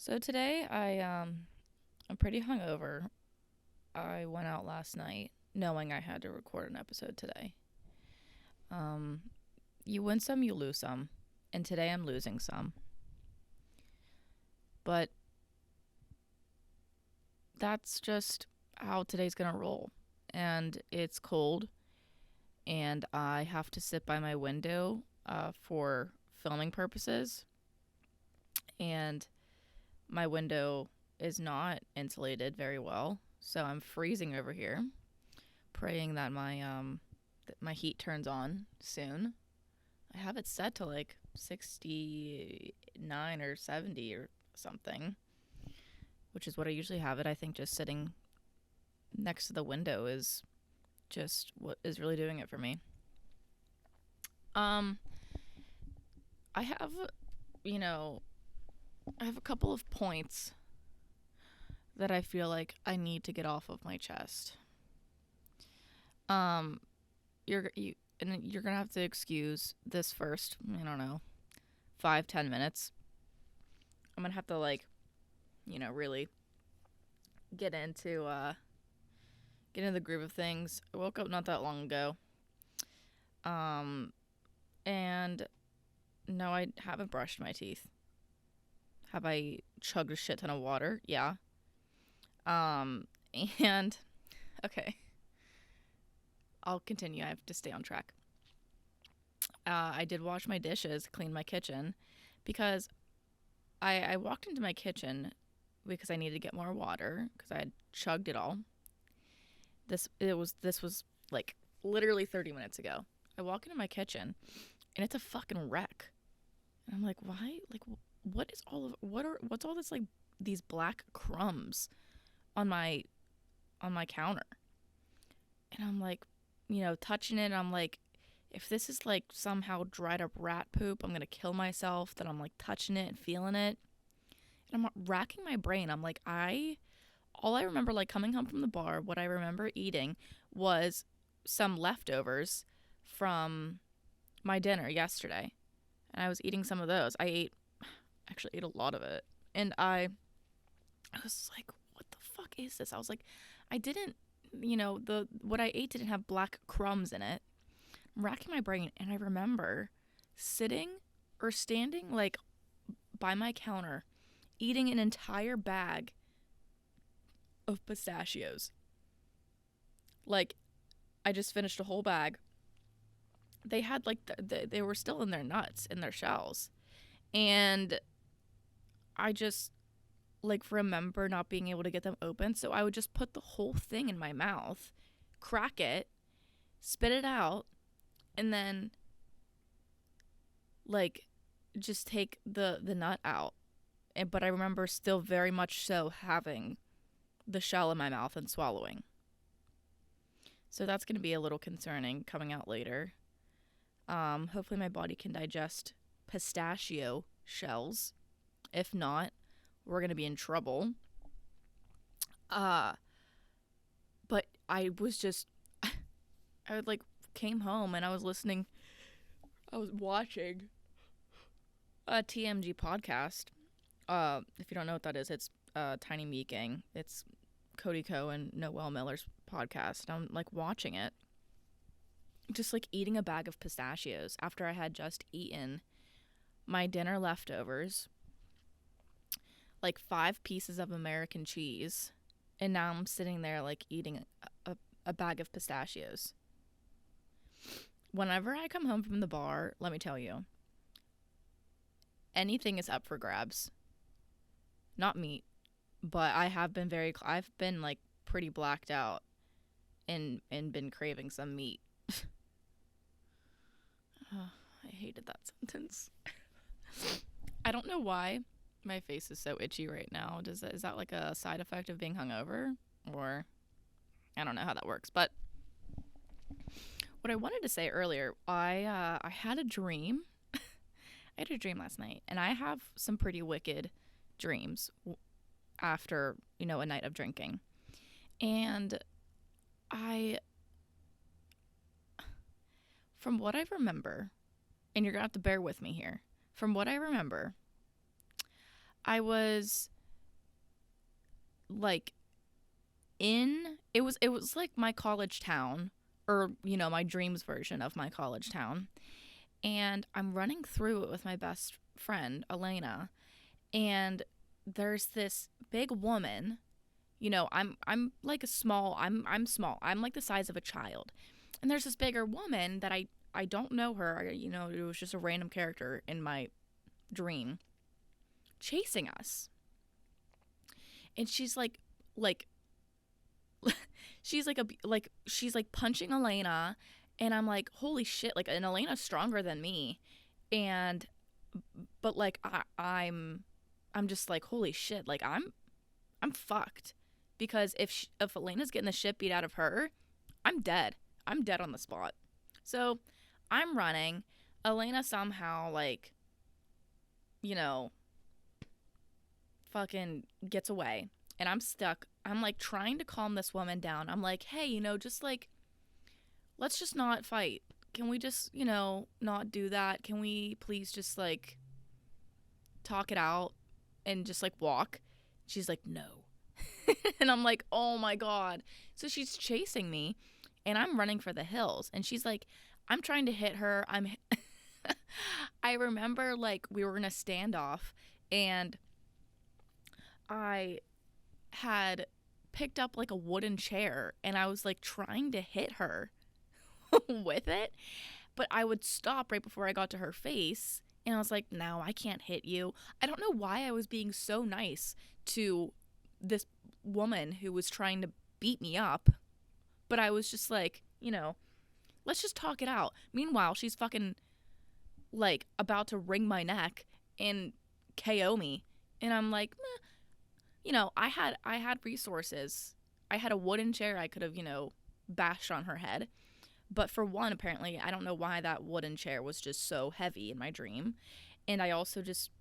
So today I'm pretty hungover. I went out last night knowing I had to record an episode today. Um you win some, you lose some. And today I'm losing some. But that's just how today's going to roll. And it's cold and I have to sit by my window for filming purposes. And my window is not insulated very well. So I'm freezing over here, praying that my heat turns on soon. I have it set to like 69 or 70 or something, which is what I usually have it. I think just sitting next to the window is just what is really doing it for me. Um I have, you know, I have a couple of points that I feel like I need to get off of my chest. Um you're gonna have to excuse this first, I don't know, 5-10 minutes. I'm gonna have to really get into the groove of things. I woke up not that long ago. And no, I haven't brushed my teeth. Have I chugged a shit ton of water? Yeah. Um and okay. I'll continue. I have to stay on track. I did wash my dishes, clean my kitchen, because I walked into my kitchen because I needed to get more water because I had chugged it all. This was like literally 30 minutes ago. I walk into my kitchen and it's a fucking wreck. And I'm like, why? Like, what's all this, like, these black crumbs on my counter? And I'm like, touching it. And I'm like, if this is like somehow dried up rat poop, I'm gonna kill myself. That I'm like touching it and feeling it. And I'm racking my brain. I'm like, all I remember, like, coming home from the bar, what I remember eating was some leftovers from my dinner yesterday. And I was eating some of those. Actually ate a lot of it. And I was like, what the fuck is this? I was like, I didn't, what I ate didn't have black crumbs in it. I'm racking my brain and I remember sitting or standing like by my counter eating an entire bag of pistachios. Like, I just finished a whole bag. They had like they were still in their nuts, in their shells. And I just like remember not being able to get them open, so I would just put the whole thing in my mouth, crack it, spit it out, and then like just take the nut out. But I remember still very much so having the shell in my mouth and swallowing. So that's going to be a little concerning coming out later. Hopefully my body can digest pistachio shells. If not, we're going to be in trouble. But I was just, I like came home and I was watching a TMG podcast. If you don't know what that is, it's Tiny Meat Gang. It's Cody Ko and Noel Miller's podcast. I'm like watching it, just like eating a bag of pistachios after I had just eaten my dinner leftovers, like 5 pieces of American cheese, and now I'm sitting there like eating a bag of pistachios. Whenever I come home from the bar, let me tell you, anything is up for grabs. Not meat, but I've been like pretty blacked out and been craving some meat. I hated that sentence. I don't know why my face is so itchy right now. Is that like a side effect of being hungover? Or I don't know how that works. But what I wanted to say earlier, I had a dream. I had a dream last night, and I have some pretty wicked dreams after, a night of drinking. And from what I remember, and you're going to have to bear with me here, from what I remember, I was like it was like my college town, or my dreams version of my college town. And I'm running through it with my best friend Elena, and there's this big woman. I'm like a small. I'm small. I'm like the size of a child, and there's this bigger woman that I don't know her. It was just a random character in my dream chasing us, and like she's like punching Elena, and I'm like, holy shit, like, and Elena's stronger than me, and but like I'm just like, holy shit, like I'm fucked, because if Elena's getting the shit beat out of her, I'm dead. I'm dead on the spot. So I'm running. Elena somehow, like, you know, fucking gets away, and I'm stuck. I'm like trying to calm this woman down. I'm like, hey, just like, let's just not fight. Can we just, not do that? Can we please just like talk it out and just like walk? She's like, no. And I'm like, oh my God. So she's chasing me, and I'm running for the hills, and she's like, I'm trying to hit her. I remember, like, we were in a standoff, and I had picked up like a wooden chair, and I was like trying to hit her with it, but I would stop right before I got to her face, and I was like, no, I can't hit you. I don't know why I was being so nice to this woman who was trying to beat me up, but I was just like, let's just talk it out. Meanwhile, she's fucking like about to wring my neck and KO me, and I'm like, I had resources. I had a wooden chair I could have, bashed on her head. But for one, apparently, I don't know why that wooden chair was just so heavy in my dream. And I also just,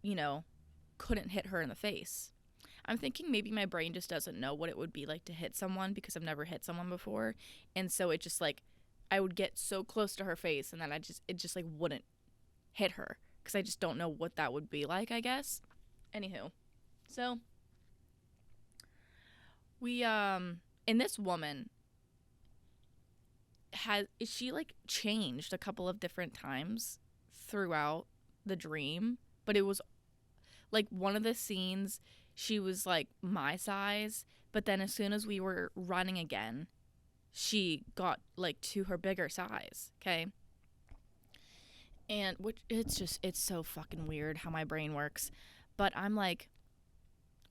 couldn't hit her in the face. I'm thinking maybe my brain just doesn't know what it would be like to hit someone, because I've never hit someone before. And so it just like, I would get so close to her face, and then it just like wouldn't hit her, because I just don't know what that would be like, I guess. Anywho. So we, and this woman she like changed a couple of different times throughout the dream, but it was like one of the scenes she was like my size, but then as soon as we were running again, she got like to her bigger size. Okay. And which it's so fucking weird how my brain works. But I'm like,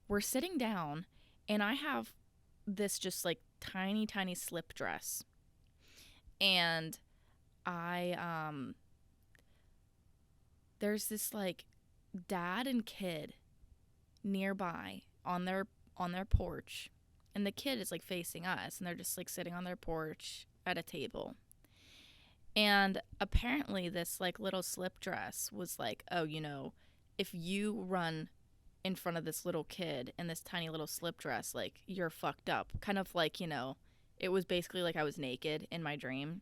we're sitting down, and I have this just like tiny slip dress, and I there's this like dad and kid nearby on their porch, and the kid is like facing us, and they're just like sitting on their porch at a table. And apparently this like little slip dress was like, oh, if you run in front of this little kid in this tiny little slip dress, like, you're fucked up. Kind of like, it was basically like I was naked in my dream.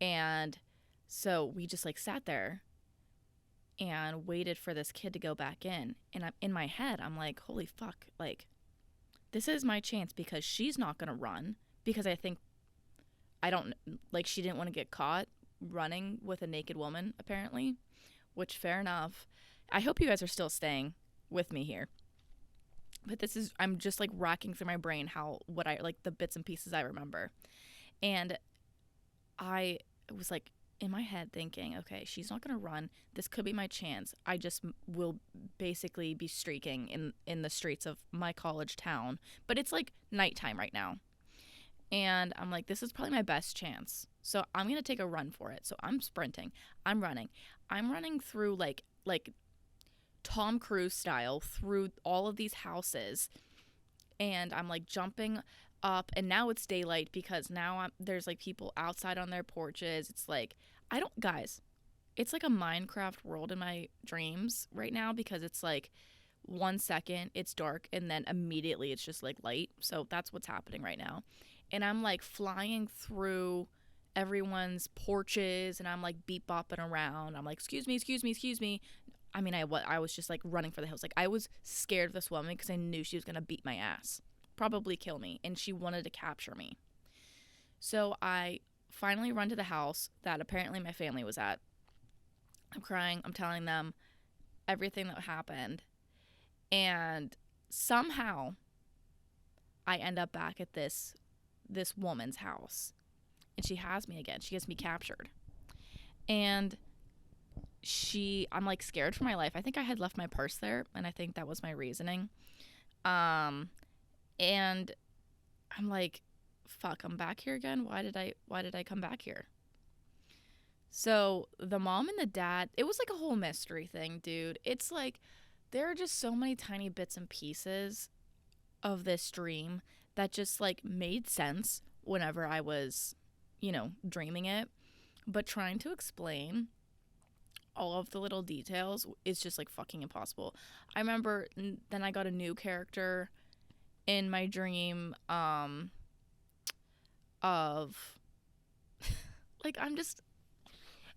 And so we just like sat there and waited for this kid to go back in. And I'm in my head, I'm like, holy fuck, like, this is my chance, because she's not gonna run, because she didn't want to get caught running with a naked woman, apparently, which, fair enough. I hope you guys are still staying with me here. But I'm just like racking through my brain what I like, the bits and pieces I remember. And I was like in my head thinking, okay, she's not going to run. This could be my chance. I just will basically be streaking in the streets of my college town. But it's like nighttime right now. And I'm like, this is probably my best chance. So I'm going to take a run for it. So I'm sprinting. I'm running. I'm running through like Tom Cruise style through all of these houses, and I'm like jumping up, and now it's daylight, because now there's like people outside on their porches. It's like, guys, it's like a Minecraft world in my dreams right now, because it's like 1 second it's dark, and then immediately it's just like light. So that's what's happening right now. And I'm like flying through everyone's porches, and I'm like beep bopping around. I'm like, excuse me. I mean, I was just like running for the hills. Like, I was scared of this woman because I knew she was going to beat my ass, probably kill me, and she wanted to capture me. So I finally run to the house that apparently my family was at. I'm crying. I'm telling them everything that happened. And somehow I end up back at this woman's house. And she has me again. She gets me captured. And I'm like scared for my life. I think I had left my purse there, and I think that was my reasoning. And I'm like, fuck, I'm back here again. Why did I come back here? So the mom and the dad, it was like a whole mystery thing, dude. It's like there are just so many tiny bits and pieces of this dream that just like made sense whenever I was, dreaming it. But trying to explain all of the little details is just like fucking impossible. I remember then I got a new character in my dream of like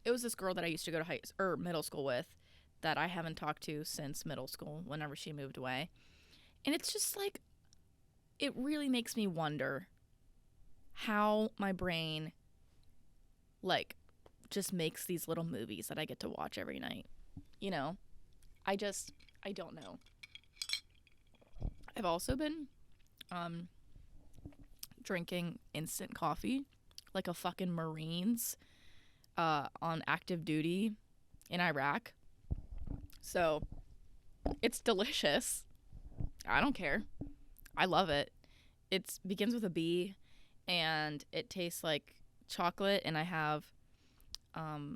it was this girl that I used to go to middle school with that I haven't talked to since middle school whenever she moved away. And it's just like it really makes me wonder how my brain like just makes these little movies that I get to watch every night. I don't know. I've also been drinking instant coffee like a fucking Marines on active duty in Iraq. So it's delicious. I don't care. I love it. It begins with a B and it tastes like chocolate, and I have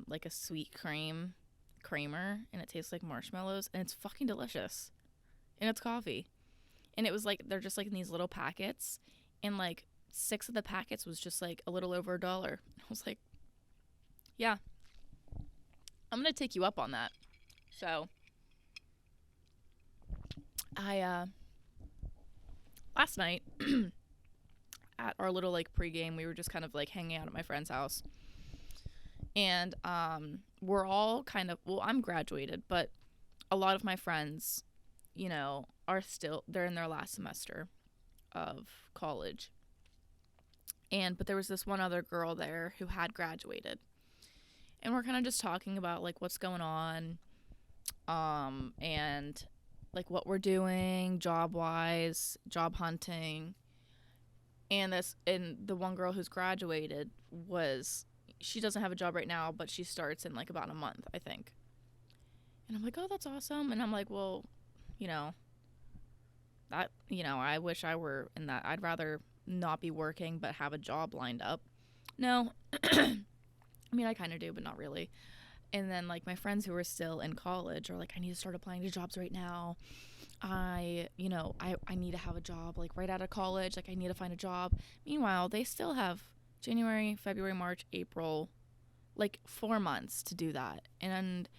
like a sweet creamer, and it tastes like marshmallows, and it's fucking delicious. And it's coffee. And it was like they're just like in these little packets, and like 6 of the packets was just like a little over $1. I was like, yeah, I'm gonna take you up on that. So I last night at our little like pregame, we were just kind of like hanging out at my friend's house. And we're all kind of, well, I'm graduated, but a lot of my friends, they're in their last semester of college. But there was this one other girl there who had graduated. And we're kind of just talking about like what's going on and like what we're doing job-wise, job hunting. And the one girl who's graduated she doesn't have a job right now, but she starts in like about a month, I think. And I'm like, oh, that's awesome. And I'm like, well, I wish I were in that. I'd rather not be working, but have a job lined up. No, I mean, I kind of do, but not really. And then like my friends who are still in college are like, I need to start applying to jobs right now. I need to have a job like right out of college. Like I need to find a job. Meanwhile, they still have January, February, March, April, like 4 months to do that. And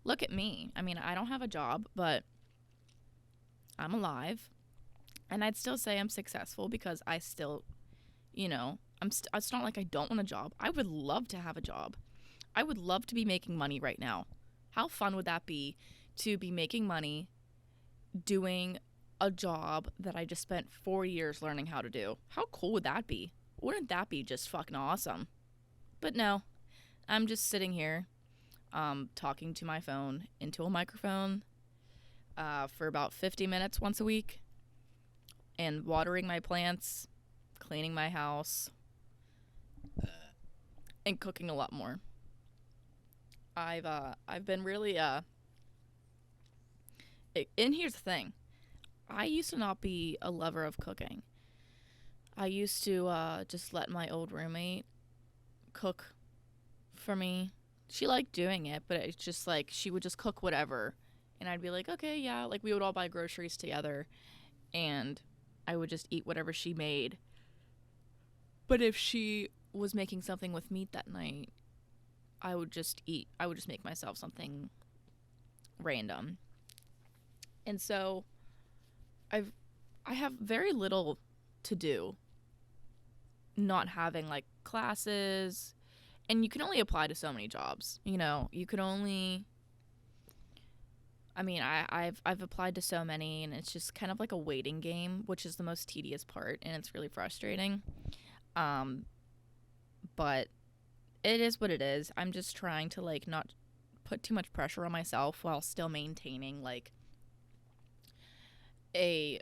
look at me. I mean, I don't have a job, but I'm alive. And I'd still say I'm successful because I still, it's not like I don't want a job. I would love to have a job. I would love to be making money right now. How fun would that be to be making money doing a job that I just spent 4 years learning how to do? How cool would that be? Wouldn't that be just fucking awesome? But no, I'm just sitting here talking to my phone into a microphone for about 50 minutes once a week and watering my plants, cleaning my house, and cooking a lot more. I've been really and here's the thing. I used to not be a lover of cooking. I used to just let my old roommate cook for me. She liked doing it, but it's just like she would just cook whatever. And I'd be like, okay, yeah. Like we would all buy groceries together and I would just eat whatever she made. But if she was making something with meat that night, I would just make myself something random. And so I have very little to do not having like classes, and you can only apply to so many jobs. You can only I mean, I've applied to so many, and it's just kind of like a waiting game, which is the most tedious part, and it's really frustrating. Um, but it is what it is. I'm just trying to like not put too much pressure on myself while still maintaining like a,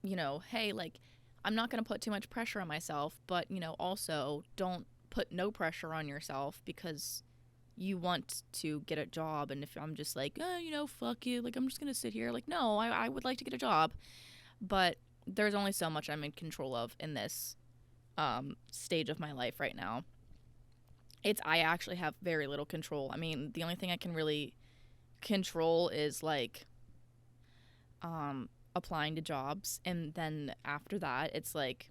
hey, like I'm not going to put too much pressure on myself, but also don't put no pressure on yourself because you want to get a job. And if I'm just like, fuck you, like I'm just going to sit here, like, no, I would like to get a job, but there's only so much I'm in control of in this stage of my life right now. I actually have very little control. I mean, the only thing I can really control is like applying to jobs, and then after that it's like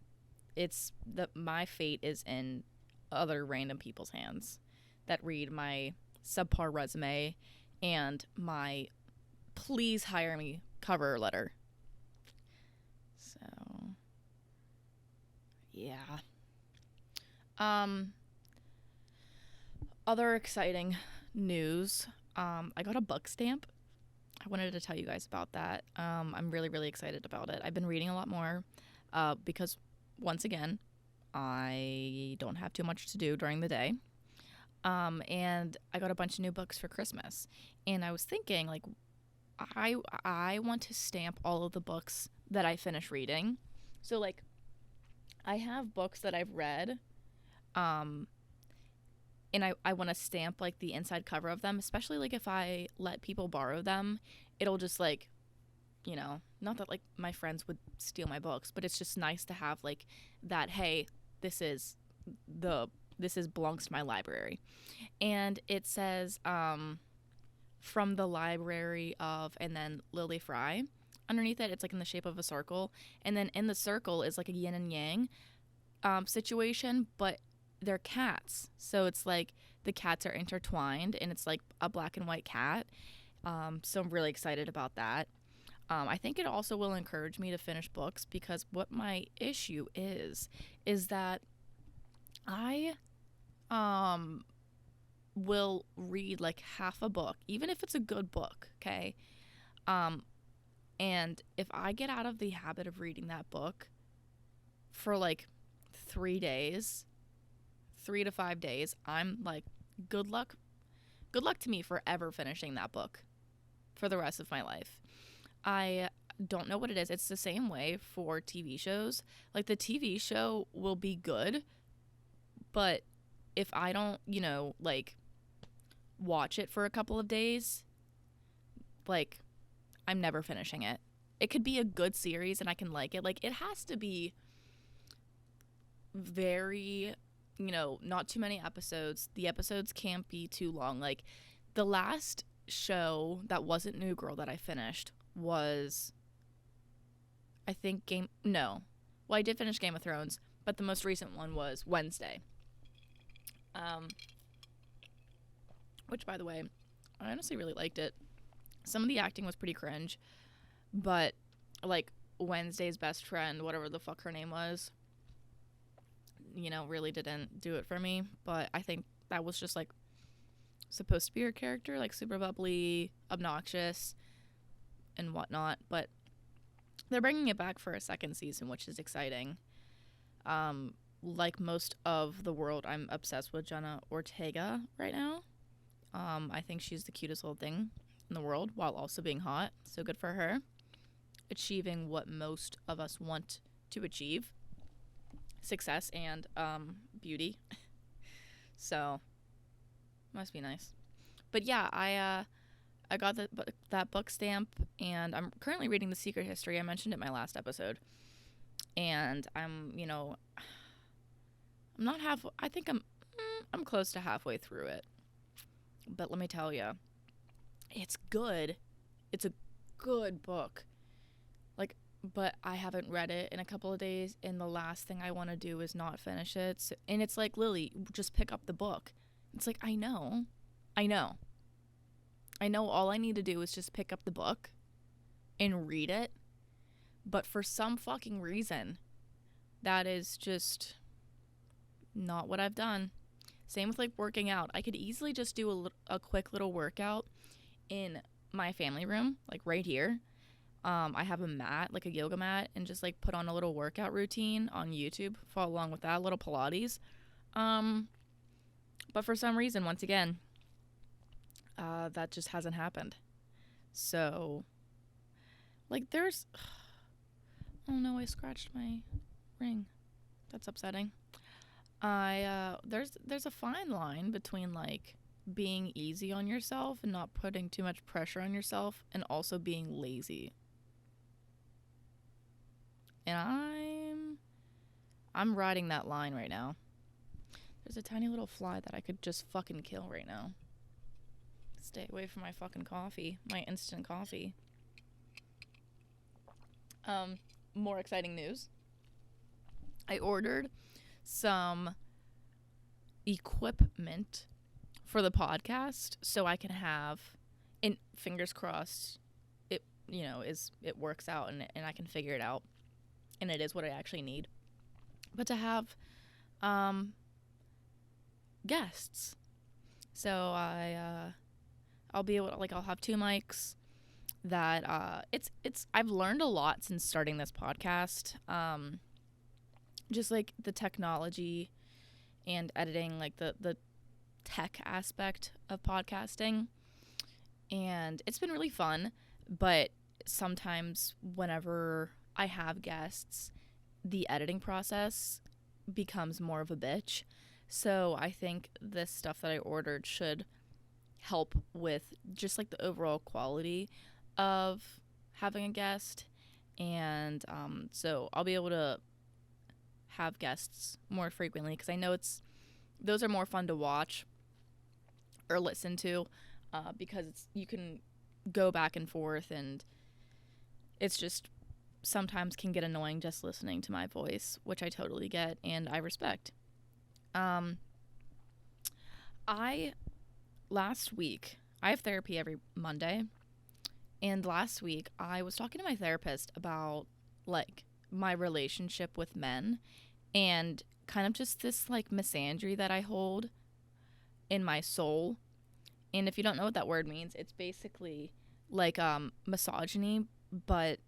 my fate is in other random people's hands that read my subpar resume and my please hire me cover letter. So yeah. Other exciting news. I got a book stamp. I wanted to tell you guys about that. I'm really, really excited about it. I've been reading a lot more because, once again, I don't have too much to do during the day. And I got a bunch of new books for Christmas. And I was thinking, like, I want to stamp all of the books that I finish reading. So, like, I have books that I've read, and I want to stamp like the inside cover of them, especially like if I let people borrow them. It'll just like, not that like my friends would steal my books, but it's just nice to have like that, hey, this belongs to my library. And it says from the library of, and then Lily Fry. Underneath it, it's like in the shape of a circle, and then in the circle is like a yin and yang situation, but they're cats, so it's like the cats are intertwined, and it's like a black and white cat. So I'm really excited about that. I think it also will encourage me to finish books, because what my issue is that I will read like half a book, even if it's a good book, okay? And if I get out of the habit of reading that book for like 3 days, 3 to 5 days, I'm like, good luck to me for ever finishing that book for the rest of my life. I don't know what it is. It's the same way for TV shows. Like, the TV show will be good, but if I don't, like, watch it for a couple of days, like, I'm never finishing it. It could be a good series and I can like it. Like, it has to be very, not too many episodes. The episodes can't be too long. Like, the last show that wasn't New Girl that I finished was, I think, I did finish Game of Thrones, but the most recent one was Wednesday. Which, by the way, I honestly really liked it. Some of the acting was pretty cringe, but like Wednesday's best friend, whatever the fuck her name was, really didn't do it for me. But I think that was just like supposed to be her character, like super bubbly, obnoxious, and whatnot. But they're bringing it back for a second season, which is exciting. Like most of the world, I'm obsessed with Jenna Ortega right now. I think she's the cutest little thing in the world, while also being hot. So good for her, achieving what most of us want to achieve: success and beauty. So must be nice. But yeah, I got that book stamp, and I'm currently reading The Secret History. I mentioned it in my last episode, and I'm not half. I think I'm close to halfway through it. But let me tell you, it's good. It's a good book. Like, but I haven't read it in a couple of days, and the last thing I want to do is not finish it. So, and it's like, Lily, just pick up the book. It's like, I know all I need to do is just pick up the book and read it. But for some fucking reason, that is just not what I've done. Same with like working out. I could easily just do a quick little workout in my family room, like right here. I have a mat, like a yoga mat, and just like put on a little workout routine on YouTube, follow along with that, a little Pilates. But for some reason, once again, that just hasn't happened. So, like, there's, oh no, I scratched my ring. That's upsetting. There's a fine line between like being easy on yourself and not putting too much pressure on yourself, and also being lazy. And I'm riding that line right now. There's a tiny little fly that I could just fucking kill right now. Stay away from my fucking coffee, my instant coffee. More exciting news. I ordered some equipment for the podcast so I can have, and fingers crossed, it works out and I can figure it out and it is what I actually need. But to have guests. So I'll be able to, like, I'll have 2 mics that I've learned a lot since starting this podcast. Just like the technology and editing, like the tech aspect of podcasting. And it's been really fun, but sometimes whenever I have guests, the editing process becomes more of a bitch. So I think this stuff that I ordered should help with just like the overall quality of having a guest. And so I'll be able to have guests more frequently, because I know those are more fun to watch or listen to, because you can go back and forth, and it's just sometimes can get annoying just listening to my voice, which I totally get and I respect. Last week, I have therapy every Monday, and last week I was talking to my therapist about like my relationship with men and kind of just this like misandry that I hold in my soul. And if you don't know what that word means, it's basically like misogyny, but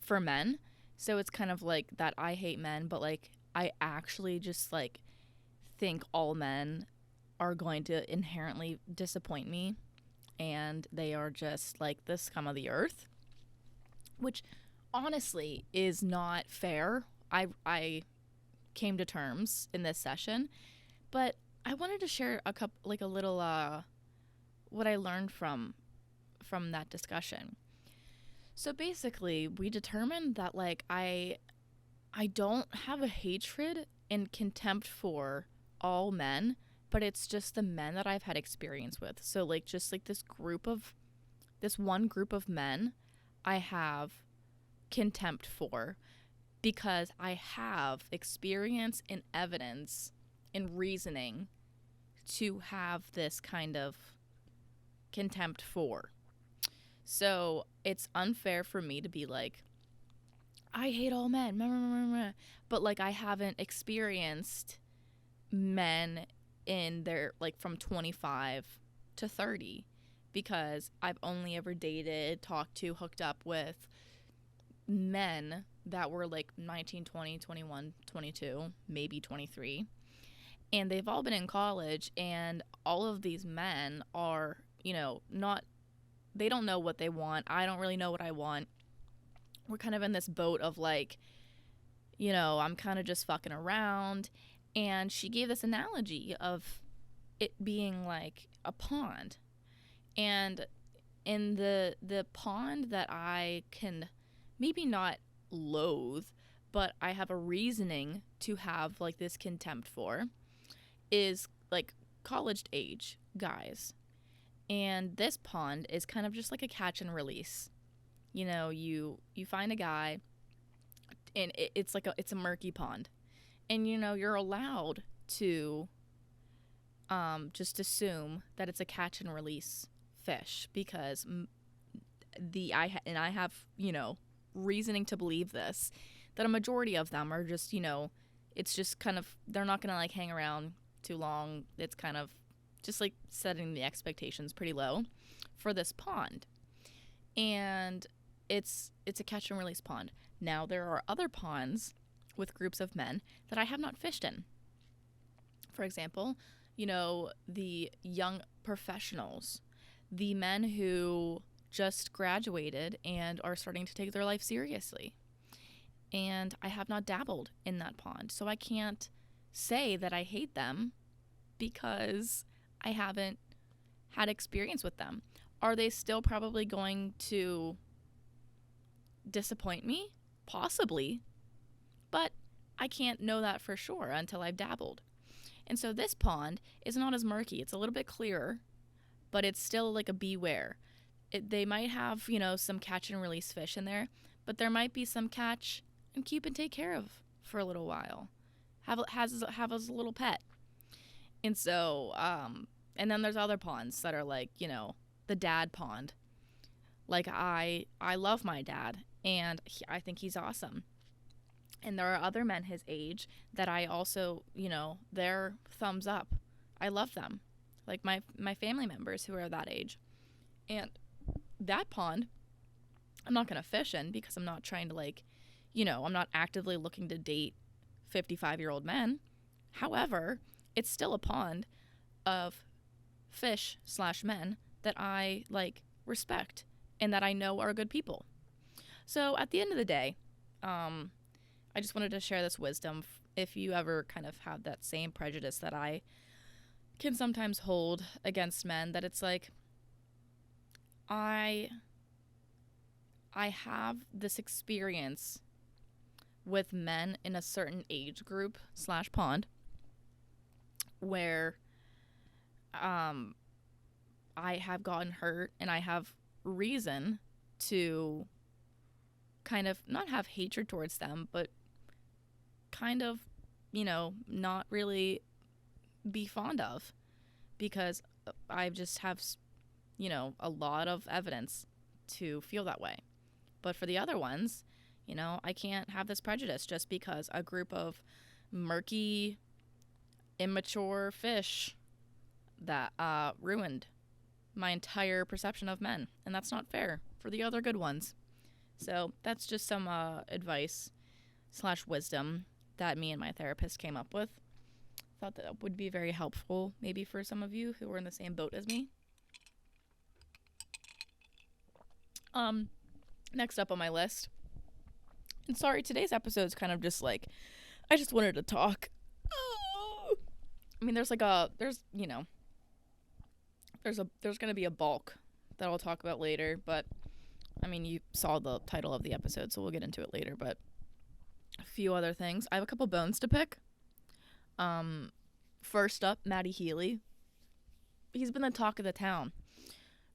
for men. So it's kind of like that I hate men, but like I actually just like think all men are going to inherently disappoint me, and they are just like the scum of the earth, which honestly is not fair. I came to terms in this session, but I wanted to share a little what I learned from that discussion. So basically, we determined that like I don't have a hatred and contempt for all men, but it's just the men that I've had experience with. So like just like this one group of men I have contempt for, because I have experience and evidence and reasoning to have this kind of contempt for. So it's unfair for me to be like, I hate all men, but like I haven't experienced men in their like from 25 to 30, because I've only ever dated, talked to, hooked up with men that were like 19, 20, 21, 22, maybe 23. And they've all been in college, and all of these men are, they don't know what they want. I don't really know what I want. We're kind of in this boat of like, I'm kind of just fucking around. And she gave this analogy of it being like a pond. And in the pond that I can maybe not loathe, but I have a reasoning to have like this contempt for, is like college age guys. And this pond is kind of just like a catch and release. You find a guy, and it's a murky pond. And, you're allowed to just assume that it's a catch and release fish, because I have, reasoning to believe this, that a majority of them are just, it's just kind of, they're not going to like hang around too long. It's kind of just like setting the expectations pretty low for this pond. And it's a catch and release pond. Now there are other ponds with groups of men that I have not fished in. For example, the young professionals, the men who just graduated and are starting to take their life seriously. And I have not dabbled in that pond. So I can't say that I hate them because I haven't had experience with them. Are they still probably going to disappoint me? Possibly. But I can't know that for sure until I've dabbled. And so this pond is not as murky. It's a little bit clearer, but it's still like a beware. They might have, some catch and release fish in there, but there might be some catch and keep and take care of for a little while. Have as a little pet. And so, and then there's other ponds that are like, the dad pond. Like I love my dad, and I think he's awesome. And there are other men his age that I also, they're thumbs up. I love them. Like my family members who are that age. And that pond, I'm not going to fish in because I'm not trying to I'm not actively looking to date 55-year-old men. However, it's still a pond of fish/men that I respect and that I know are good people. So at the end of the day, I just wanted to share this wisdom if you ever kind of have that same prejudice that I can sometimes hold against men, that it's like I have this experience with men in a certain age group /pond where I have gotten hurt and I have reason to kind of not have hatred towards them, but kind of, not really be fond of, because I just have, a lot of evidence to feel that way. But for the other ones, I can't have this prejudice just because a group of murky, immature fish that ruined my entire perception of men. And that's not fair for the other good ones. So that's just some advice /wisdom that me and my therapist came up with. Thought that would be very helpful maybe for some of you who are in the same boat as me. Next up on my list. And sorry, today's episode's kind of just I just wanted to talk. I mean, there's going to be a bulk that I'll talk about later, but I mean, you saw the title of the episode, so we'll get into it later, but a few other things. I have a couple bones to pick. First up, Matty Healy. He's been the talk of the town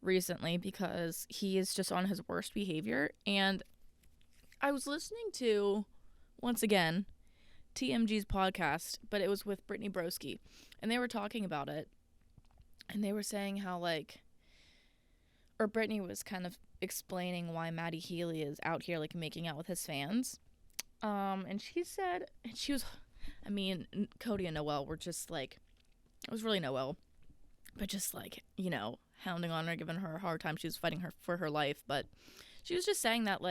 recently because he is just on his worst behavior, and I was listening to, once again, TMG's podcast, but it was with Brittany Broski, and they were talking about it, and they were saying how or Brittany was kind of explaining why Matty Healy is out here making out with his fans. And she said, Cody and Noelle were just it was really Noelle, but just hounding on her, giving her a hard time. She was fighting her for her life, but she was just saying that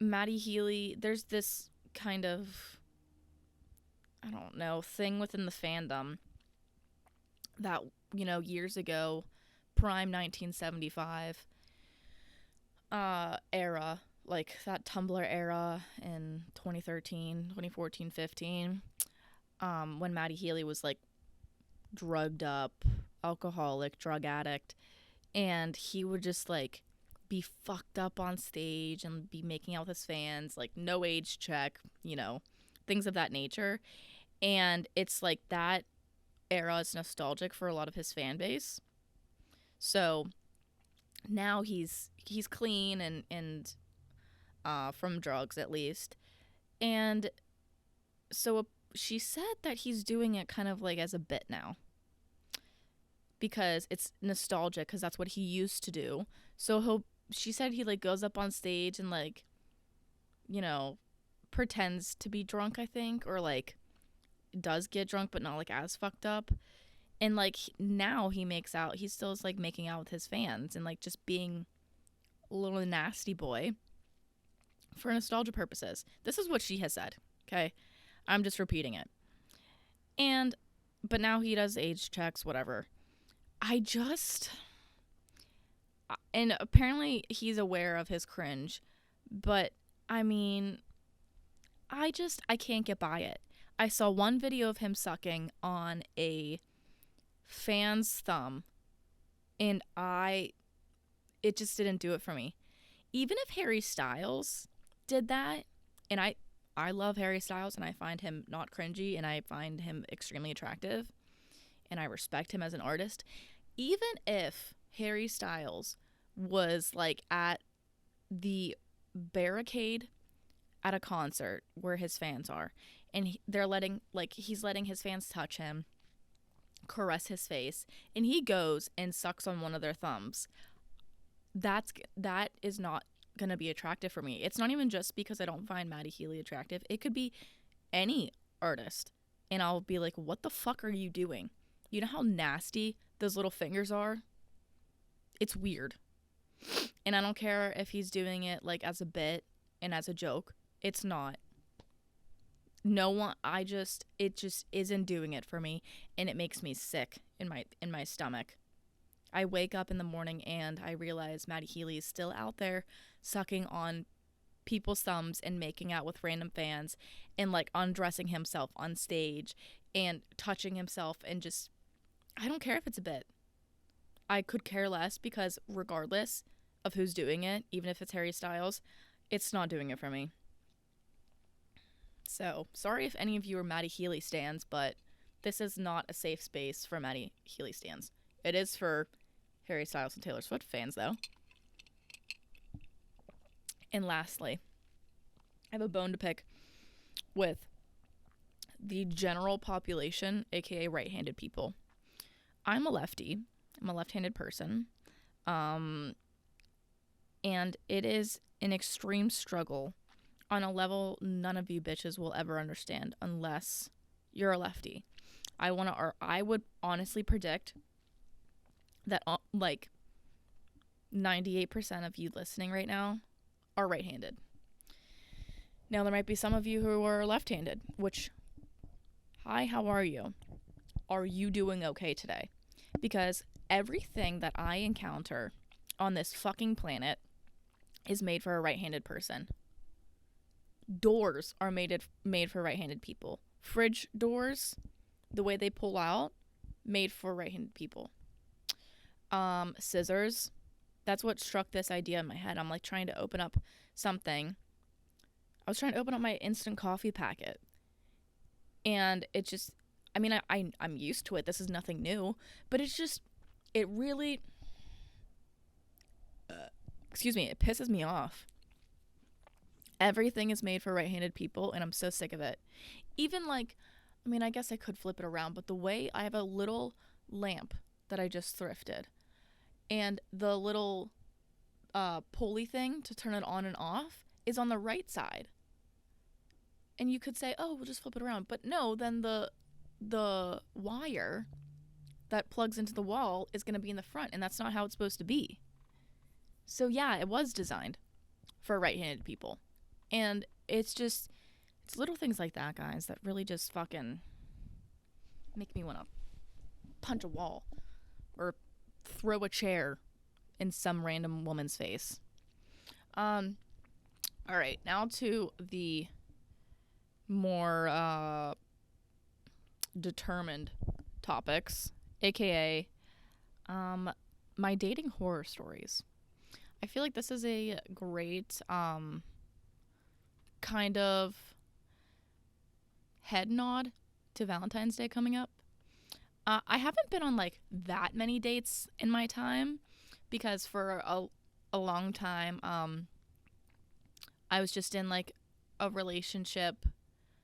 Matty Healy, there's this kind of, I don't know, thing within the fandom that, years ago, prime 1975 era, that Tumblr era in 2013, 2014, 15, when Matty Healy was drugged up, alcoholic, drug addict, and he would just be fucked up on stage and be making out with his fans, no age check, things of that nature. And it's that era is nostalgic for a lot of his fan base. So now he's clean and from drugs at least. And so she said that he's doing it kind of as a bit now, because it's nostalgic, because that's what he used to do. So she said he goes up on stage and pretends to be drunk, I think, or does get drunk but not as fucked up, And like now he still is like making out with his fans and like just being a little nasty boy for nostalgia purposes. This is what she has said. Okay. I'm just repeating it. But now he does age checks, whatever. And apparently he's aware of his cringe, but I mean, I can't get by it. I saw one video of him sucking on a fan's thumb, and it just didn't do it for me. Even if Harry Styles did that, and I love Harry Styles, and I find him not cringy, and I find him extremely attractive, and I respect him as an artist. Even if Harry Styles was like at the barricade at a concert where his fans are, and he's letting his fans touch him, caress his face, and he goes and sucks on one of their thumbs, that is not gonna be attractive for me. It's not even just because I don't find Matty Healy attractive. It could be any artist, and I'll be like, what the fuck are you doing? You know how nasty those little fingers are? It's weird. And I don't care if he's doing it like as a bit and as a joke. It's not. It just isn't doing it for me, and it makes me sick in my stomach. I wake up in the morning and I realize Matty Healy is still out there sucking on people's thumbs and making out with random fans and like undressing himself on stage and touching himself, and just, I don't care if it's a bit. I could care less, because regardless of who's doing it, even if it's Harry Styles, it's not doing it for me. So, sorry if any of you are Matty Healy stans, but this is not a safe space for Matty Healy stans. It is for Harry Styles and Taylor Swift fans, though. And lastly, I have a bone to pick with the general population, aka right-handed people. I'm a lefty. I'm a left-handed person. And it is an extreme struggle on a level none of you bitches will ever understand unless you're a lefty. I would honestly predict that like 98% of you listening right now are right-handed. Now, there might be some of you who are left-handed, which, hi, how are you? Are you doing okay today? Because everything that I encounter on this fucking planet is made for a right-handed person. Doors are made for right-handed people. Fridge doors, the way they pull out, made for right-handed people. Scissors, that's what struck this idea in my head. I'm like trying to open up something. I was trying to open up my instant coffee packet, and it just, I mean, I'm used to it. This is nothing new, but it's just, it really, it pisses me off. Everything is made for right-handed people, and I'm so sick of it. Even like, I mean, I guess I could flip it around, but the way I have a little lamp that I just thrifted, and the little pulley thing to turn it on and off is on the right side. And you could say, oh, we'll just flip it around. But no, then the wire that plugs into the wall is going to be in the front, and that's not how it's supposed to be. So yeah, it was designed for right-handed people. And it's little things like that, guys, that really just fucking make me want to punch a wall or throw a chair in some random woman's face. All right, now to the more determined topics, aka my dating horror stories. I feel like this is a great kind of head nod to Valentine's Day coming up. I haven't been on like that many dates in my time, because for a long time I was just in like a relationship,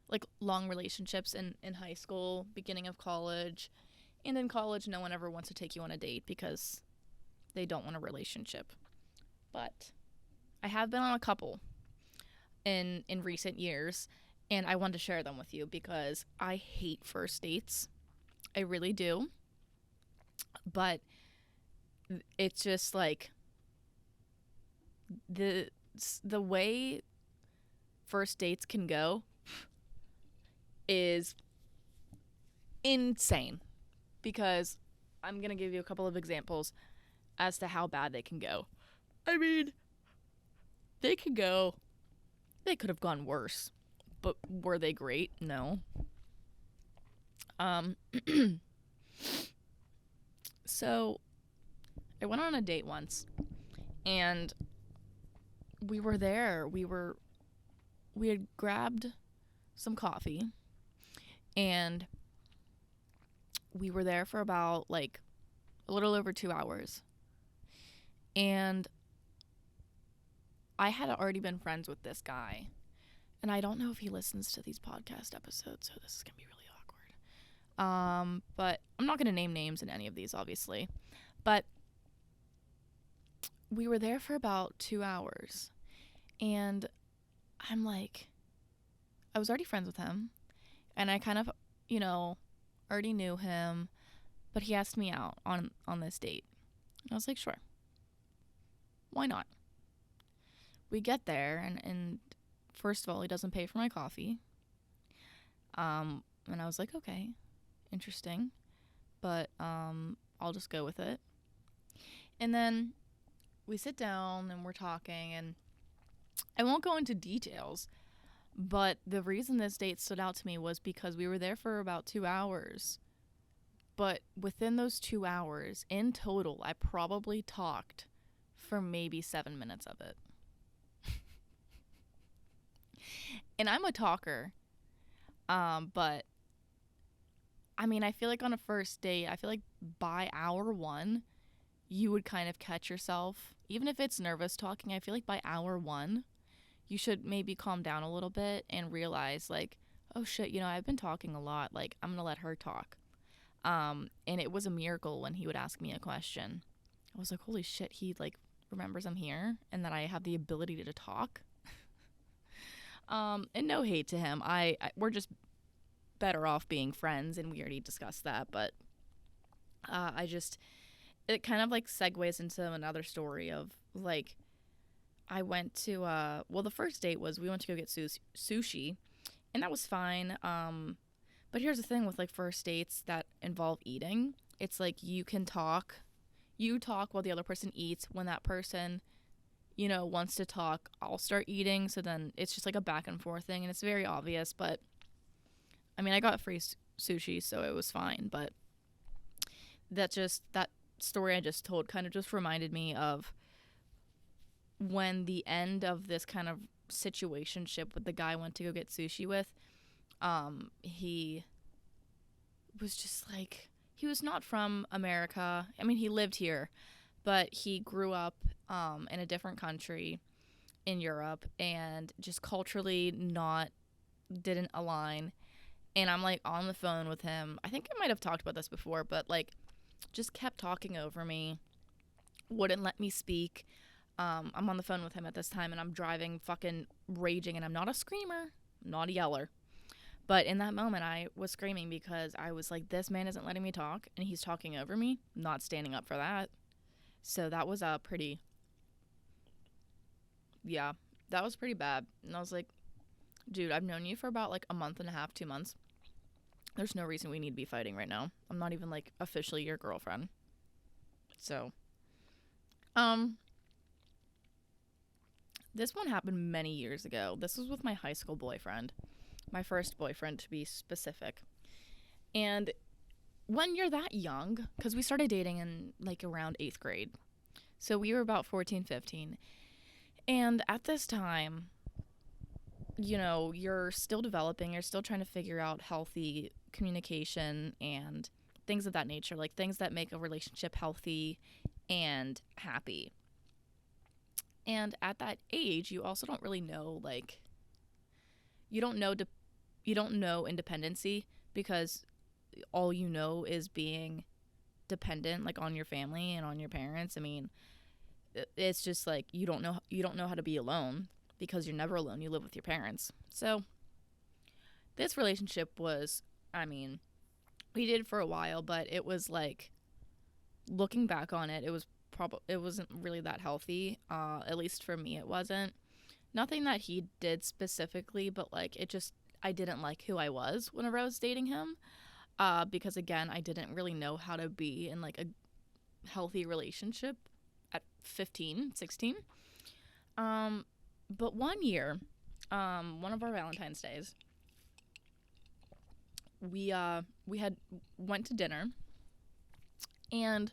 like long relationships in high school, beginning of college, and in college no one ever wants to take you on a date because they don't want a relationship. But I have been on a couple in recent years, and I wanted to share them with you because I hate first dates. I really do. But it's just like the way first dates can go is insane, because I'm going to give you a couple of examples as to how bad they can go. I mean, they could have gone worse, but were they great? No. So I went on a date once, and we were there. We had grabbed some coffee, and we were there for about like a little over 2 hours. And I had already been friends with this guy, and I don't know if he listens to these podcast episodes, so this is gonna be really awkward. But I'm not gonna name names in any of these, obviously. But we were there for about 2 hours, and I'm like, I was already friends with him, and I kind of, already knew him, but he asked me out on this date. And I was like, sure. Why not? We get there, and first of all, he doesn't pay for my coffee. And I was like, okay, interesting, but I'll just go with it. And then we sit down and we're talking, and I won't go into details, but the reason this date stood out to me was because we were there for about 2 hours. But within those 2 hours, in total, I probably talked for maybe 7 minutes of it. And I'm a talker, but I mean, I feel like on a first date, I feel like by hour 1, you would kind of catch yourself. Even if it's nervous talking, I feel like by hour 1, you should maybe calm down a little bit and realize, like, oh shit, I've been talking a lot. Like, I'm gonna let her talk. And it was a miracle when he would ask me a question. I was like, holy shit, he like remembers I'm here and that I have the ability to talk. And no hate to him. We're just better off being friends, and we already discussed that. But it kind of like segues into another story of like, I went to the first date was we went to go get sushi, and that was fine. But here's the thing with like first dates that involve eating. It's like you talk while the other person eats. When that person, wants to talk, I'll start eating. So then it's just like a back and forth thing, and it's very obvious. But I mean, I got free sushi, so it was fine. But that story I just told kind of just reminded me of when the end of this kind of situationship with the guy I went to go get sushi with, he was just like, he was not from America. I mean, he lived here, but he grew up in a different country in Europe, and just culturally didn't align. And I'm like on the phone with him. I think I might have talked about this before, but like just kept talking over me, wouldn't let me speak. I'm on the phone with him at this time, and I'm driving fucking raging, and I'm not a screamer, not a yeller. But in that moment, I was screaming because I was like, this man isn't letting me talk, and he's talking over me, not standing up for that. So that was pretty bad. And I was like, dude, I've known you for about like a month and a half, 2 months. There's no reason we need to be fighting right now. I'm not even like officially your girlfriend. So, this one happened many years ago. This was with my high school boyfriend. My first boyfriend, to be specific. And when you're that young, because we started dating in like around 8th grade. So we were about 14, 15. And at this time, you're still developing. You're still trying to figure out healthy communication and things of that nature. Like things that make a relationship healthy and happy. And at that age, you also don't really know, like, you don't know independency, because all you know is being dependent, like, on your family and on your parents. I mean, it's just like you don't know how to be alone, because you're never alone. You live with your parents. So this relationship was, I mean, we did for a while, but it was like looking back on it, it wasn't really that healthy. At least for me, it wasn't. Nothing that he did specifically, but like it just I didn't like who I was whenever I was dating him. Because again, I didn't really know how to be in like a healthy relationship at 15, 16. But one year, one of our Valentine's days, we had went to dinner, and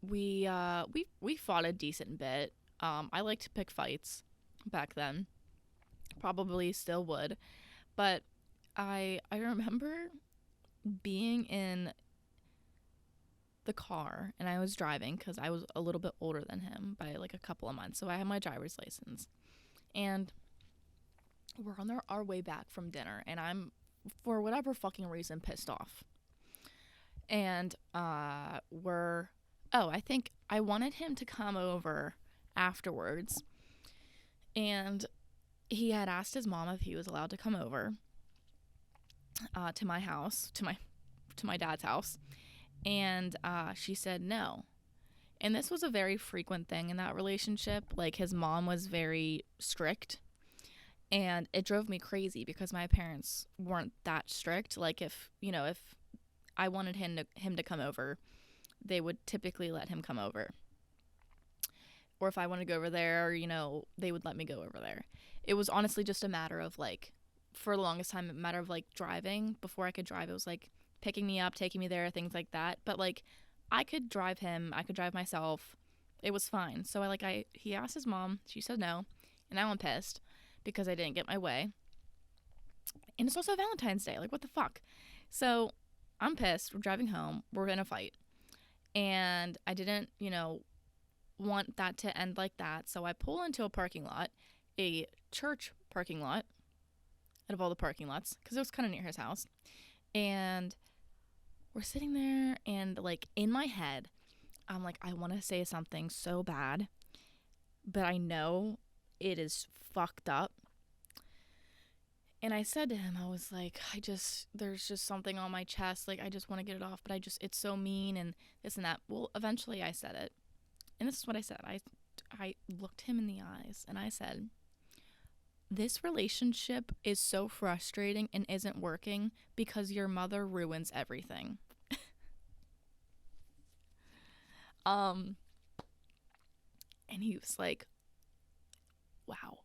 we fought a decent bit. I liked to pick fights back then. Probably still would. But I remember being in the car, and I was driving because I was a little bit older than him by like a couple of months. So I had my driver's license. And we're on our way back from dinner, and I'm, for whatever fucking reason, pissed off. And I think I wanted him to come over afterwards, and he had asked his mom if he was allowed to come over to my house, to my dad's house, and she said no. And this was a very frequent thing in that relationship. Like, his mom was very strict, and it drove me crazy because my parents weren't that strict. Like, if I wanted him to come over, they would typically let him come over. Or if I wanted to go over there, they would let me go over there. It was honestly just a matter of, like, for the longest time, a matter of, like, driving. Before I could drive, it was, like, picking me up, taking me there, things like that. But, like, I could drive him. I could drive myself. It was fine. So, he asked his mom. She said no. And now I'm pissed because I didn't get my way. And it's also Valentine's Day. Like, what the fuck? So, I'm pissed. We're driving home. We're in a fight. And I didn't, want that to end like that. So I pull into a parking lot, a church parking lot, out of all the parking lots, because it was kind of near his house. And we're sitting there, and like in my head, I'm like, I want to say something so bad, but I know it is fucked up. And I said to him, I was like, there's just something on my chest. Like, I just want to get it off, but it's so mean and this and that. Well, eventually I said it. And this is what I said. I looked him in the eyes and I said, this relationship is so frustrating and isn't working because your mother ruins everything. And he was like, wow.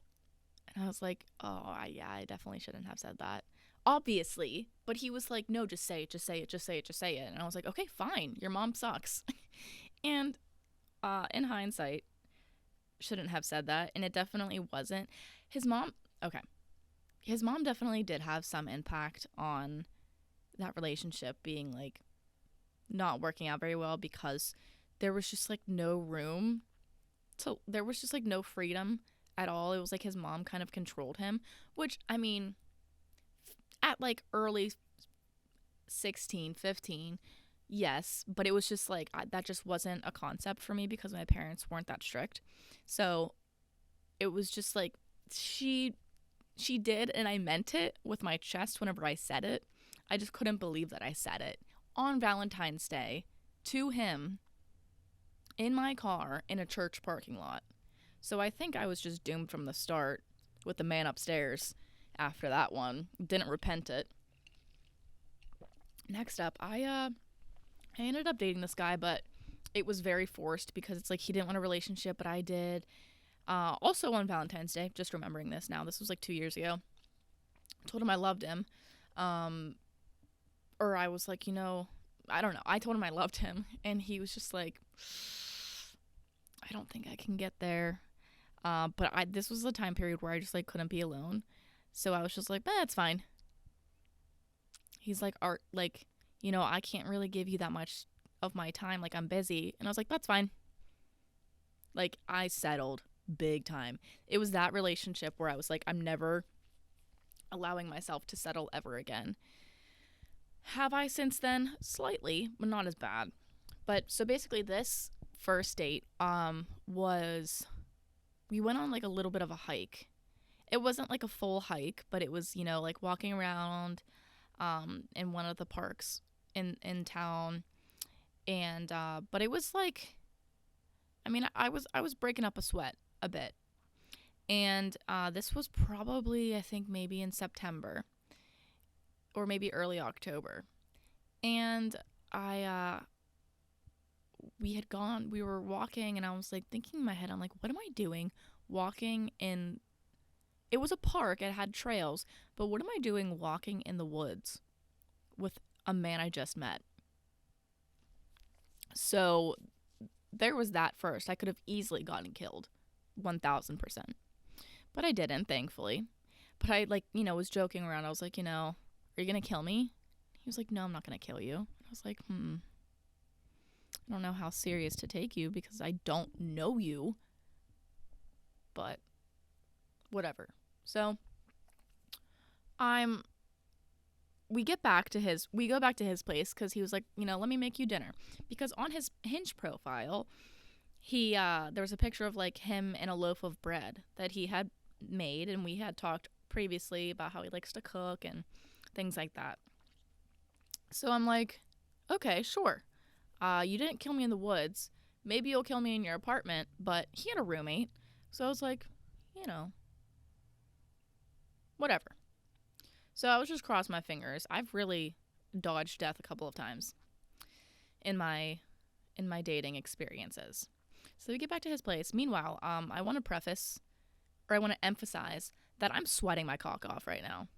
And I was like, oh, yeah, I definitely shouldn't have said that. Obviously. But he was like, no, just say it, just say it, just say it, just say it. And I was like, okay, fine. Your mom sucks. And in hindsight, shouldn't have said that. And it definitely wasn't. His mom definitely did have some impact on that relationship being like not working out very well, because there was just like no room there was just like no freedom at all. It was like his mom kind of controlled him, which, I mean, at like early 16, 15, yes, but it was just like that just wasn't a concept for me because my parents weren't that strict. So it was just like she did, and I meant it with my chest whenever I said it. I just couldn't believe that I said it on Valentine's Day to him in my car in a church parking lot. So I think I was just doomed from the start with the man upstairs after that one. Didn't repent it. Next up, I ended up dating this guy, but it was very forced because it's like he didn't want a relationship, but I did. Also on Valentine's Day, just remembering this now, this was like 2 years ago, I told him I loved him. Or I was like, I don't know. I told him I loved him, and he was just like, I don't think I can get there. But this was a time period where I just like couldn't be alone. So I was just like, it's fine. He's like, I can't really give you that much of my time. Like, I'm busy. And I was like, that's fine. Like, I settled big time. It was that relationship where I was like, I'm never allowing myself to settle ever again. Have I since then? Slightly, but not as bad. But so basically this first date was, we went on like a little bit of a hike. It wasn't like a full hike, but it was, like walking around in one of the parks in town. And but it was like, I mean, I was breaking up a sweat a bit. And this was probably, I think, maybe in September or maybe early October. And I we were walking, and I was like thinking in my head, I'm like, what am I doing walking in, it was a park, it had trails, but what am I doing walking in the woods with a man I just met? So there was that first. I could have easily gotten killed 1000%. But I didn't, thankfully. But I, like, was joking around. I was like, are you going to kill me? He was like, no, I'm not going to kill you. I was like, I don't know how serious to take you because I don't know you. But whatever. So I'm we go back to his place because he was like, let me make you dinner. Because on his Hinge profile, he there was a picture of like him and a loaf of bread that he had made, and we had talked previously about how he likes to cook and things like that. So I'm like, okay, sure. You didn't kill me in the woods. Maybe you'll kill me in your apartment, but he had a roommate. So I was like, whatever. So I was just crossing my fingers. I've really dodged death a couple of times in my dating experiences. So we get back to his place. Meanwhile, I want to emphasize that I'm sweating my cock off right now.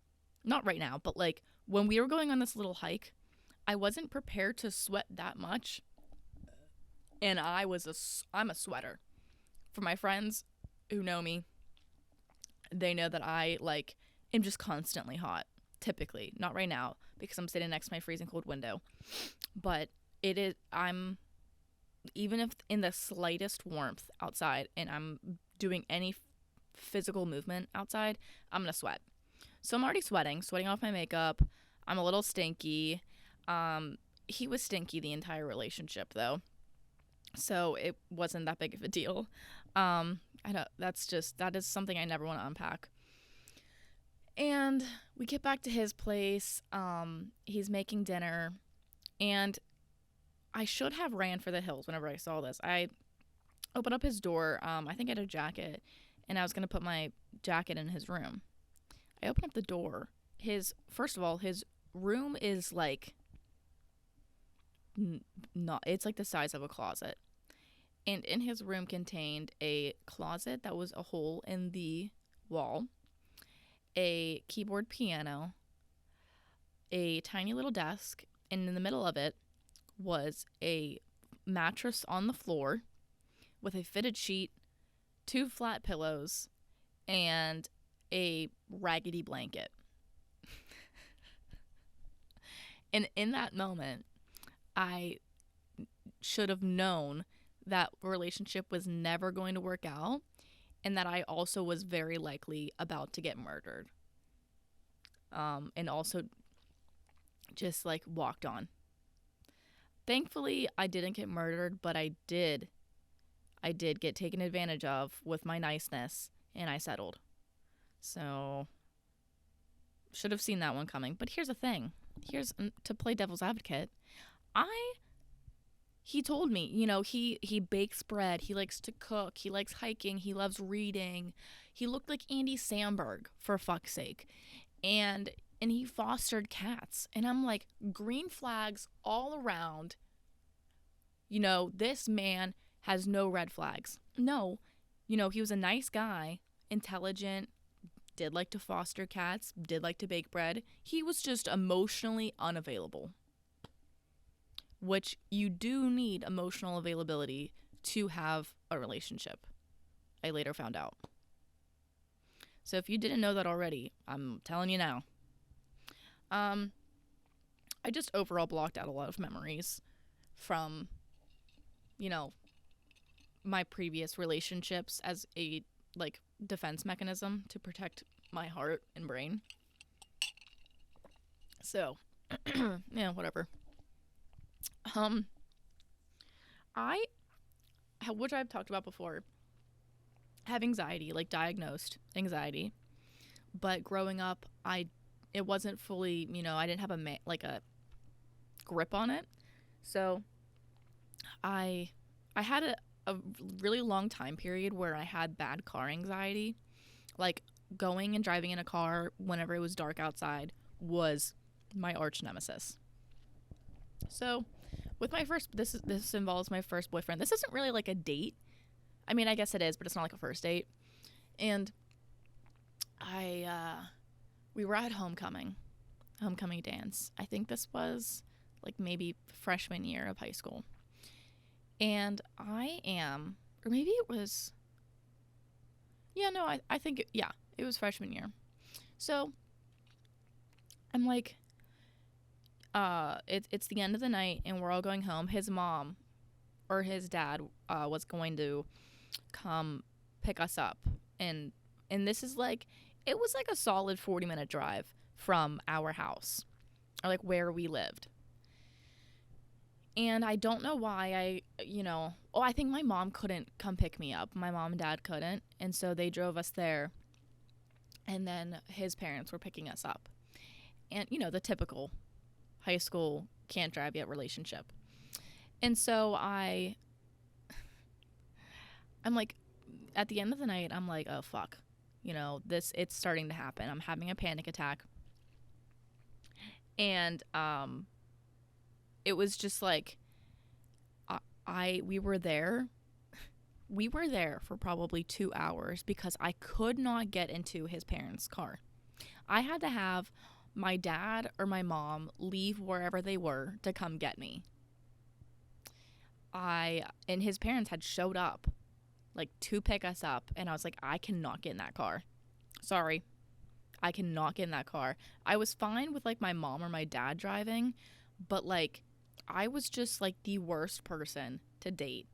Not right now, but like when we were going on this little hike, I wasn't prepared to sweat that much. And I'm a sweater. For my friends who know me, they know that I like am just constantly hot. Typically, not right now because I'm sitting next to my freezing cold window. But I'm, even if in the slightest warmth outside and I'm doing any physical movement outside, I'm going to sweat. So I'm already sweating off my makeup. I'm a little stinky. He was stinky the entire relationship though. So it wasn't that big of a deal. That is something I never want to unpack. And we get back to his place. He's making dinner, and I should have ran for the hills whenever I saw this. I opened up his door. I think I had a jacket, and I was going to put my jacket in his room. I opened up the door. First of all, his room is like, it's like the size of a closet. And in his room contained a closet that was a hole in the wall, a keyboard piano, a tiny little desk, and in the middle of it was a mattress on the floor with a fitted sheet, 2 flat pillows, and a raggedy blanket. And in that moment, I should have known that relationship was never going to work out, and that I also was very likely about to get murdered. And also just like walked on. Thankfully, I didn't get murdered, but I did get taken advantage of with my niceness, and I settled. So should have seen that one coming. But here's the thing. To play devil's advocate. He told me, he bakes bread, he likes to cook, he likes hiking, he loves reading. He looked like Andy Samberg, for fuck's sake. And he fostered cats. And I'm like, green flags all around. This man has no red flags. No, he was a nice guy, intelligent, did like to foster cats, did like to bake bread. He was just emotionally unavailable. Which you do need emotional availability to have a relationship, I later found out. So if you didn't know that already, I'm telling you now. I just overall blocked out a lot of memories from, my previous relationships as a, like, defense mechanism to protect my heart and brain. So, yeah, whatever. Which I've talked about before, have anxiety, like diagnosed anxiety, but growing up, it wasn't fully, I didn't have a grip on it. So I had a really long time period where I had bad car anxiety. Like, going and driving in a car whenever it was dark outside was my arch nemesis. So, with my first, this involves my first boyfriend. This isn't really like a date. I mean, I guess it is, but it's not like a first date. And we were at homecoming dance. I think this was like maybe freshman year of high school. And or maybe it was, yeah, no, I think, it was freshman year. So I'm like, it's the end of the night and we're all going home. His mom or his dad was going to come pick us up. And this is like, it was like a solid 40-minute drive from our house, or like where we lived. And I don't know why I think my mom couldn't come pick me up. My mom and dad couldn't. And so they drove us there. And then his parents were picking us up. And, the typical high school can't drive yet relationship. And so I'm like, at the end of the night, I'm like, oh, fuck. It's starting to happen. I'm having a panic attack. And it was just like, we were there for probably 2 hours because I could not get into his parents' car. I had to have my dad or my mom leave wherever they were to come get me. And his parents had showed up like to pick us up, and I was like, I cannot get in that car. Sorry. I cannot get in that car. I was fine with like my mom or my dad driving, but like I was just like the worst person to date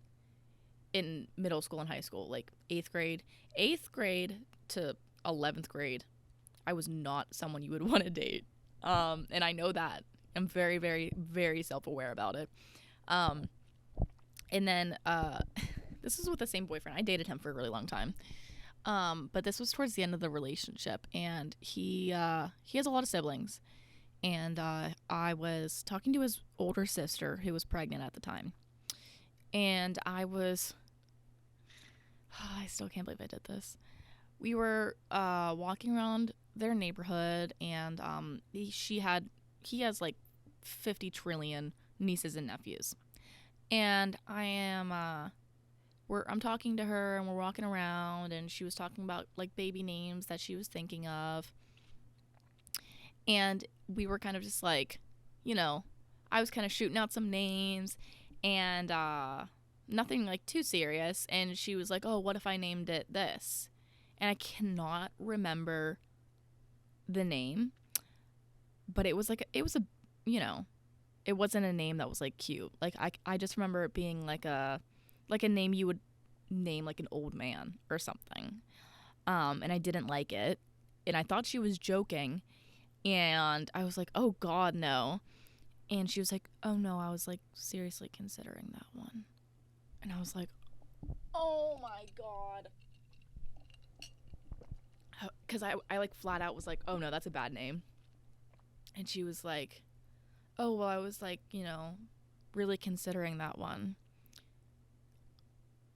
in middle school and high school, like 8th grade to 11th grade. I was not someone you would want to date. And I know that. I'm very, very, very self-aware about it. And then this was with the same boyfriend. I dated him for a really long time. But this was towards the end of the relationship, and he has a lot of siblings. And I was talking to his older sister, who was pregnant at the time. And I still can't believe I did this. We were walking around their neighborhood, and he has like 50 trillion nieces and nephews. And I'm talking to her, and we're walking around, and she was talking about like baby names that she was thinking of. And we were kind of just like, I was kind of shooting out some names, and nothing like too serious. And she was like, oh, what if I named it this? And I cannot remember the name, but it was it wasn't a name that was like cute. Like I just remember it being like a name you would name like an old man or something. And I didn't like it, and I thought she was joking, and I was like, oh God, no. And she was like, oh no, I was like seriously considering that one. And I was like, oh my God. Because I like flat out was like, oh no, that's a bad name. And she was like, oh, well, I was like, really considering that one.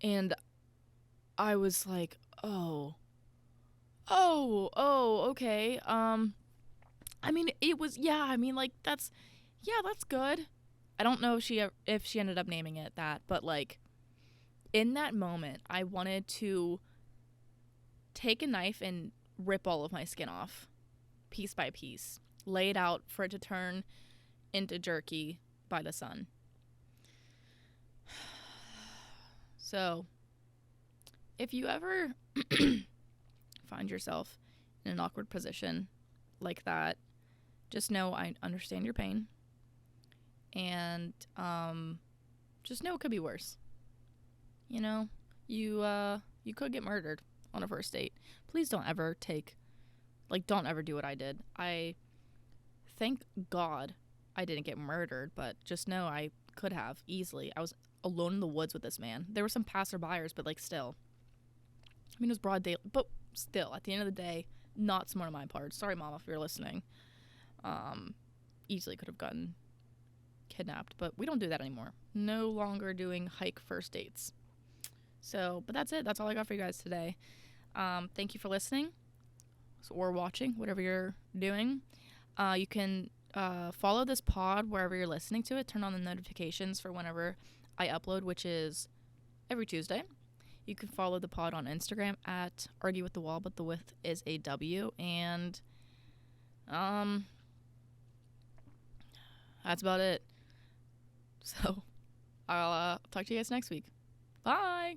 And I was like, oh, okay. I mean, it was, like, that's good. I don't know if she ended up naming it that, but like, in that moment, I wanted to take a knife and rip all of my skin off, piece by piece, lay it out for it to turn into jerky by the sun. So, if you ever find yourself in an awkward position like that, just know I understand your pain, and just know it could be worse. You could get murdered on a first date. Please don't ever don't ever do what I did. I thank God I didn't get murdered, but just know I could have easily. I was alone in the woods with this man. There were some passerbyers, but like still. I mean, it was broad daylight, but still, at the end of the day, not smart on my part. Sorry, Mom, if you're listening. Easily could have gotten kidnapped, but we don't do that anymore. No longer doing hike first dates. So, but that's it. That's all I got for you guys today. Thank you for listening or watching, whatever you're doing. You can follow this pod wherever you're listening to it. Turn on the notifications for whenever I upload, which is every Tuesday. You can follow the pod on Instagram at Argue with the Wall, but the with is a W. And that's about it. So I'll talk to you guys next week. Bye.